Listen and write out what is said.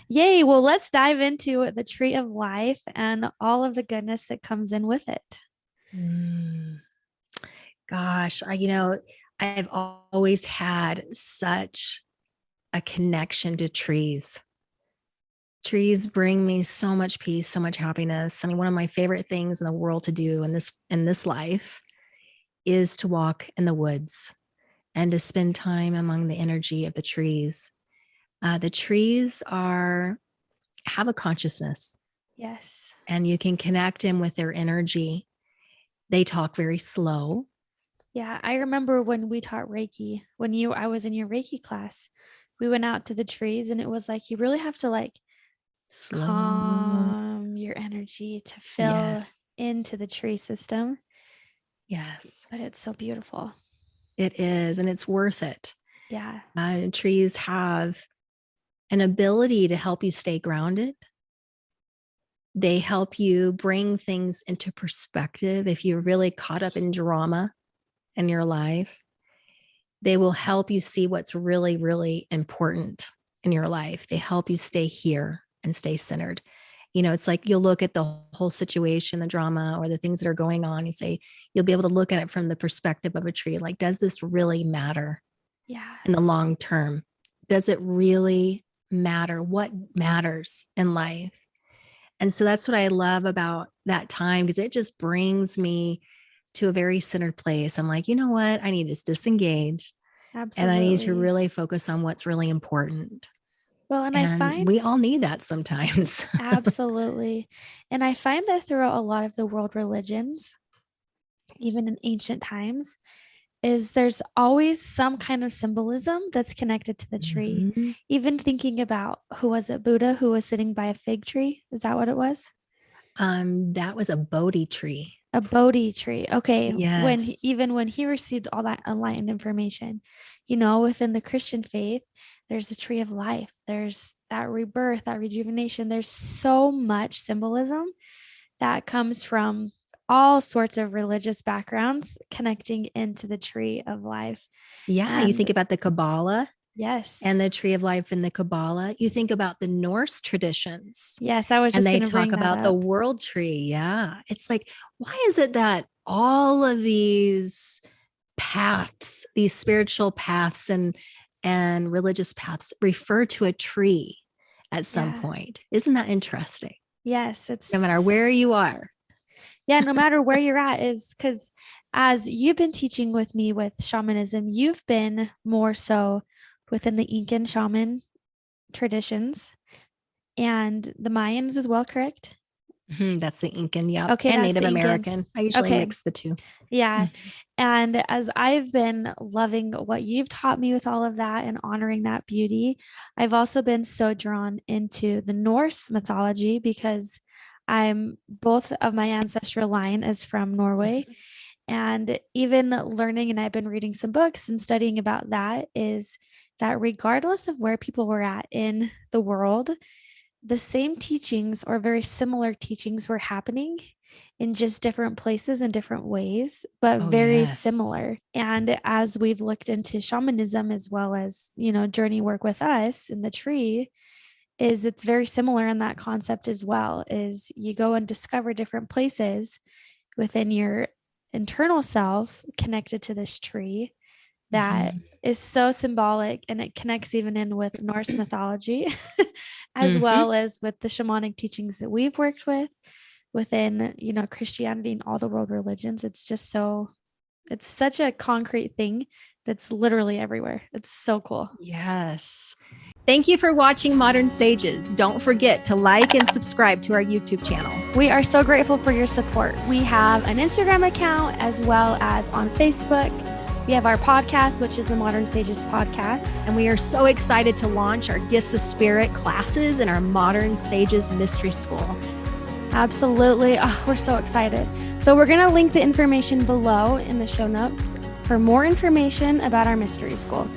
Yay. Well, let's dive into the tree of life and all of the goodness that comes in with it. Mm, gosh, I've always had such a connection to trees. Trees bring me so much peace, so much happiness. I mean, one of my favorite things in the world to do in this life is to walk in the woods and to spend time among the energy of the trees. The trees have a consciousness, Yes. and you can connect them with their energy. They talk very slow. Yeah. I remember when we taught Reiki, I was in your Reiki class, we went out to the trees and it was like, you really have to like Slow. calm your energy to fill Yes. into the tree system. Yes, But it's so beautiful. it is. And it's worth it. Yeah. Trees have an ability to help you stay grounded. They help you bring things into perspective. If you're really caught up in drama in your life, they will help you see what's really, really important in your life. They help you stay here and stay centered. It's like you'll look at the whole situation, the drama, or the things that are going on. You'll be able to look at it from the perspective of a tree. Like, does this really matter Yeah. in the long term? Does it really matter? What matters in life? And so that's what I love about that time, because it just brings me to a very centered place. I'm like, you know what? I need to disengage and I need to Absolutely. really focus on what's really important. Well, and I And find we all need that sometimes. absolutely. And I find that throughout a lot of the world religions, even in ancient times, is there's always some kind of symbolism that's connected to the tree. Mhm. Even thinking about who was it, Buddha, who was sitting by a fig tree? Is that what it was? That was a Bodhi tree. A Bodhi tree. Okay. Yes. Even when he received all that enlightened information, within the Christian faith, there's a tree of life. There's that rebirth, that rejuvenation. There's so much symbolism that comes from all sorts of religious backgrounds connecting into the tree of life. Yeah. You think And about the Kabbalah yes, and the tree of life in the Kabbalah. You think about the Norse traditions yes, I was and just they going to talk bring that about the up. world tree. Yeah. It's like, why is it that all of these paths, these spiritual paths and religious paths refer to a tree at some Yeah. point? Isn't that interesting? Yes, No matter it's where you are. yeah, no matter where you're at, is because as you've been teaching with me with shamanism, you've been more so within the Incan shaman traditions and the Mayans as well, correct? That's the Incan, yep, Okay, and that's Native the Incan. American. I usually Okay, mix the two. yeah. Mhm. And as I've been loving what you've taught me with all of that and honoring that beauty, I've also been so drawn into the Norse mythology because I'm both of my ancestral line is from Norway. And even learning, and I've been reading some books and studying about that, is that regardless of where people were at in the world, the same teachings or very similar teachings were happening in just different places in different ways, but Oh, very yes. similar. And as we've looked into shamanism as well as, journey work with us in the tree, is it's very similar in that concept as well, is you go and discover different places within your internal self connected to this tree that Mhm. is so symbolic, and it connects even in with Norse mythology as Mhm. well as with the shamanic teachings that we've worked with within Christianity and all the world religions. It's such a concrete thing that's literally everywhere. It's so cool. Yes. Thank you for watching Modern Sages. Don't forget to like and subscribe to our YouTube channel. We are so grateful for your support. We have an Instagram account as well as on Facebook. We have our podcast, which is the Modern Sages podcast. And we are so excited to launch our Gifts of Spirit classes in our Modern Sages Mystery School. Absolutely. Oh, we're so excited. So we're going to link the information below in the show notes for more information about our mystery school.